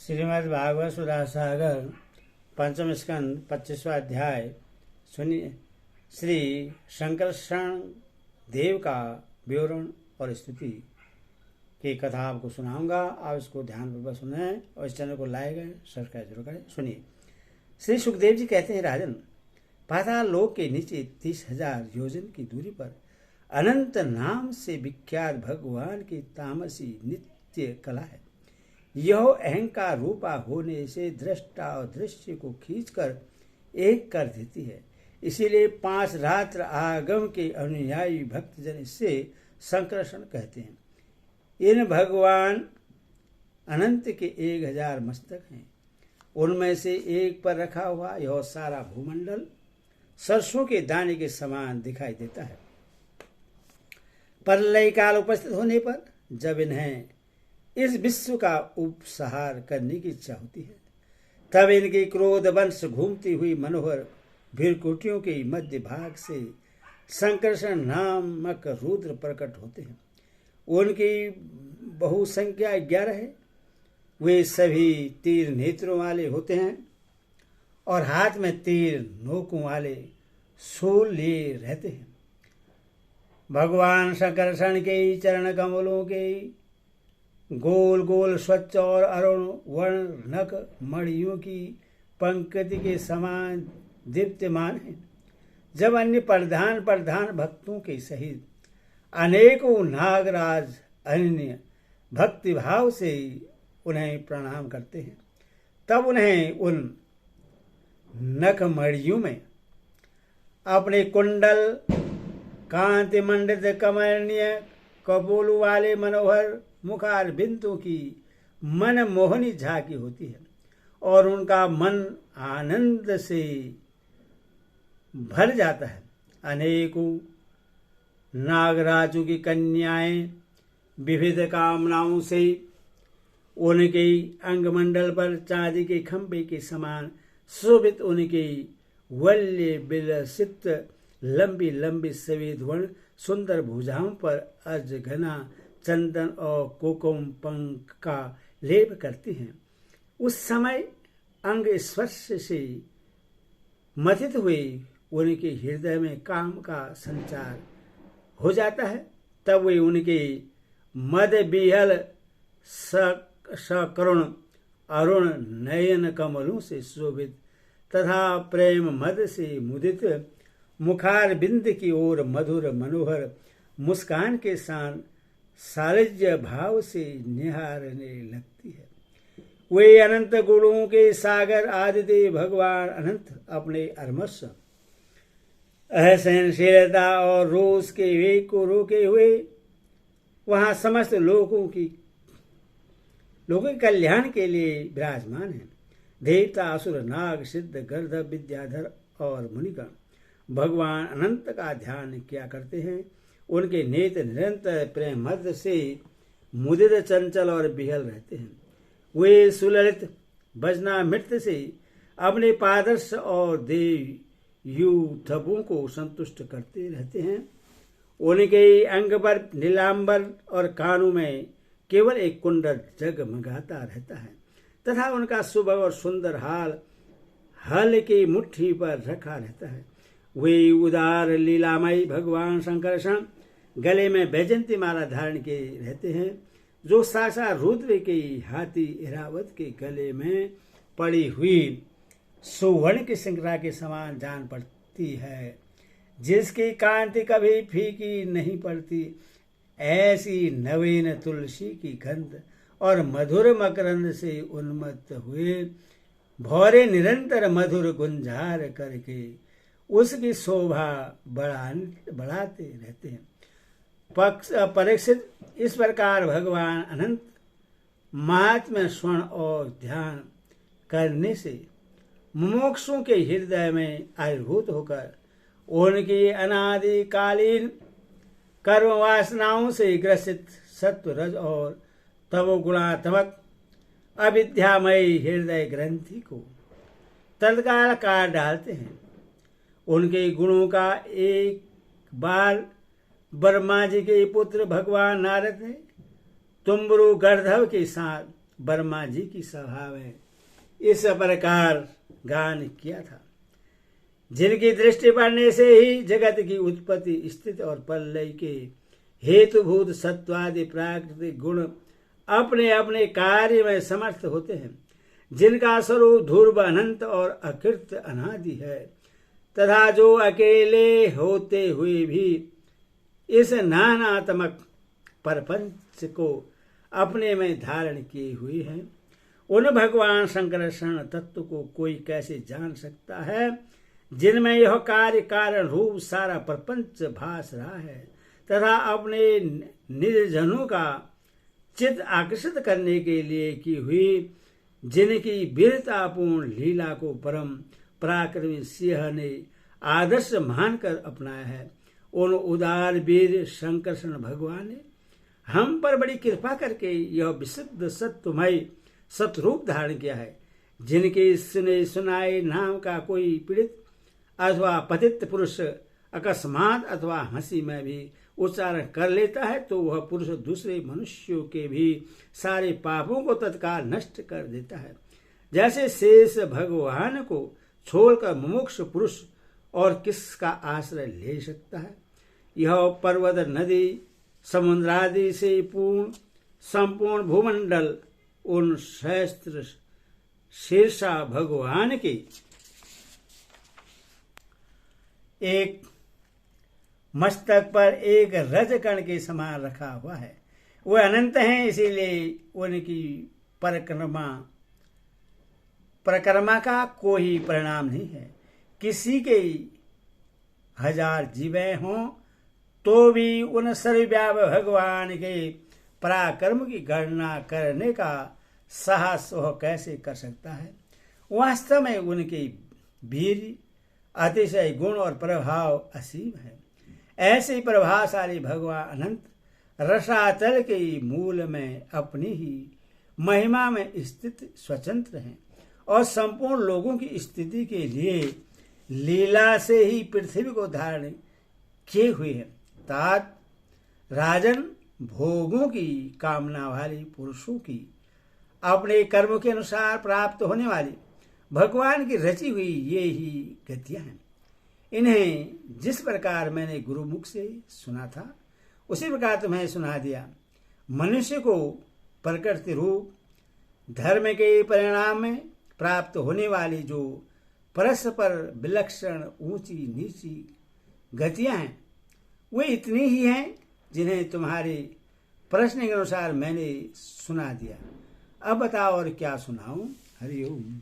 श्रीमद् भागवत सुधा सागर पंचम स्कंद 25वां अध्याय। सुनिए श्री शंकरषण देव का विवरण और स्तुति की कथा आपको सुनाऊंगा। आप इसको ध्यानपूर्वक सुने और इस चैनल को लाइक सब्सक्राइब जरूर करें। सुनिए, श्री सुखदेव जी कहते हैं, राजन, पाताल लोक के नीचे 30,000 योजन की दूरी पर अनंत नाम से विख्यात भगवान की तामसी नित्य कला है। यह अहंकार रूपा होने से दृष्टा और दृश्य को खींचकर एक कर देती है। इसीलिए 5 रात्र आगम के अनुयायी भक्तजन इससे संकर्षण कहते हैं। इन भगवान अनंत के 1000 मस्तक हैं। उनमें से एक पर रखा हुआ यह सारा भूमंडल सरसों के दाने के समान दिखाई देता है। प्रलय काल उपस्थित होने पर जब इन्हें इस विश्व का उपसंहार करने की इच्छा होती है, तब इनकी क्रोध वंश घूमती हुई मनोहर भीरकुटियों के मध्य भाग से संकर्षण नामक रुद्र प्रकट होते हैं। उनकी बहुसंख्या 11 है। वे सभी तीर नेत्रों वाले होते हैं और हाथ में तीर नोकों वाले शूल लिए रहते हैं। भगवान संकर्षण के चरण कमलों के गोल गोल स्वच्छ और अरुण वर्णक मणियों की पंक्ति के समान दीप्यमान है। जब अन्य प्रधान भक्तों के सहित अनेकों नागराज अन्य भक्तिभाव से उन्हें प्रणाम करते हैं, तब उन्हें उन नख मणियों में अपने कुंडल कांति मंडित कमनीय कपोलों वाले मनोहर मुखार बिंदु की मन मोहनी झांकी होती है और उनका मन आनंद से भर जाता है। अनेकों नागराजों की कन्याएं विविध कामनाओं से उनके अंगमंडल पर चांदी के खंभे के समान शोभित उनके वल्य विलसित लंबी लंबी सफेद वर्ण सुंदर भुजाओं पर अर्ज घना चंदन और कुकुम पंख का लेप करती हैं। उस समय अंग स्पर्श से मथित हुए उनके हृदय में काम का संचार हो जाता है। तब वे उनके मद बिहल सकरुण अरुण नयन कमलों से शोभित तथा प्रेम मद से मुदित मुखार बिंद की ओर मधुर मनोहर मुस्कान के साथ सालज्य भाव से निहारने लगती है। वे अनंत गुणों के सागर आदिदेव भगवान अनंत अपने अरमस असहनशीलता और रोष के वेग को रोके हुए वहां समस्त लोगों के कल्याण के लिए विराजमान है। देवता असुर नाग सिद्ध गर्दभ विद्याधर और मुनिगण भगवान अनंत का ध्यान किया करते हैं। उनके नेत्र निरंतर प्रेम मद से मुदित चंचल और बिहल रहते हैं। वे सुललित भजनामृत से अपने पादर्श और देव यूथबों को संतुष्ट करते रहते हैं। उनके अंग पर नीलांबर और कानों में केवल एक कुंडल जगमगाता रहता है तथा उनका शुभ और सुंदर हाल हल की मुट्ठी पर रखा रहता है। वे उदार लीलामयी भगवान शंकरषण गले में वैजंती माला धारण के रहते हैं, जो साक्षात रुद्र के हाथी इरावत के गले में पड़ी हुई सुवर्ण की श्रृंखला के समान जान पड़ती है, जिसकी कांति कभी फीकी नहीं पड़ती। ऐसी नवीन तुलसी की गंध और मधुर मकरंद से उन्मत्त हुए भौरे निरंतर मधुर गुंजार करके उसकी शोभा बढ़ाते रहते हैं। परीक्षित, इस प्रकार भगवान अनंत महात्म्य स्वर्ण और ध्यान करने से मुमुक्षुओं के हृदय में आविर्भूत होकर उनकी अनादिकालीन कर्म वासनाओं से ग्रसित सत्व रज और तमोगुणात्मक अविद्यामयी हृदय ग्रंथि को तत्काल काट डालते हैं। उनके गुणों का एक बार ब्रह्मा जी के पुत्र भगवान नारद ने तुम्बरु गर्धव के साथ वर्मा जी की सभा में इस प्रकार गान किया था। जिनकी दृष्टि पड़ने से ही जगत की उत्पत्ति, स्थिति और प्रलय के हेतुभूत सत्वादि प्राकृतिक गुण अपने अपने कार्य में समर्थ होते हैं, जिनका स्वरूप ध्रुव अनंत और अकृत अनादि है, तथा जो अकेले होते हुए भी इस नानात्मक परपंच को अपने में धारण किए हुए हैं, उन भगवान शंकरषण तत्व को कोई कैसे जान सकता है, जिनमें यह कार्य कारण रूप सारा प्रपंच भास रहा है, तथा अपने निर्जनों का चित्त आकर्षित करने के लिए की हुई जिनकी वीरतापूर्ण लीला को परम पराक्रमी सिंह ने आदर्श मानकर अपनाया है, उन उदार वीर शंकरषण भगवान ने हम पर बड़ी कृपा करके यह विशुद्ध सत्वमय सतरूप धारण किया है। जिनके सुने सुनाए नाम का कोई पीड़ित अथवा पतित पुरुष अकस्मात अथवा हंसी में भी उच्चारण कर लेता है, तो वह पुरुष दूसरे मनुष्यों के भी सारे पापों को तत्काल नष्ट कर देता है। जैसे शेष भगवान को छोड़कर मुमुक्ष पुरुष और किसका आश्रय ले सकता है। यह पर्वत, नदी, समुद्रादि से पूर्ण संपूर्ण भूमंडल उन सहस्त्र शीर्षा भगवान के एक मस्तक पर एक रजकण के समान रखा हुआ है। वह अनंत हैं, इसीलिए उनकी परिक्रमा का कोई परिणाम नहीं है। किसी के 1000 जीवें हों तो भी उन सर्वव्यापक भगवान के पराक्रम की गणना करने का साहस वह कैसे कर सकता है। वास्तव में उनके वीर, अतिशय गुण और प्रभाव असीम है। ऐसे प्रभावशाली भगवान अनंत रसातल के मूल में अपनी ही महिमा में स्थित स्वतंत्र हैं और संपूर्ण लोगों की स्थिति के लिए लीला से ही पृथ्वी को धारण किए हुए हैं। तात राजन, भोगों की कामना वाले पुरुषों की अपने कर्मों के अनुसार प्राप्त होने वाली भगवान की रची हुई ये ही गतियां हैं। इन्हें जिस प्रकार मैंने गुरुमुख से सुना था उसी प्रकार तुम्हें सुना दिया। मनुष्य को प्रकृति रूप धर्म के परिणाम में प्राप्त होने वाली जो परस्पर विलक्षण ऊंची नीची गतियां हैं, वे इतनी ही हैं जिन्हें तुम्हारे प्रश्न के अनुसार मैंने सुना दिया। अब बताओ और क्या सुनाऊं। हरि ओम।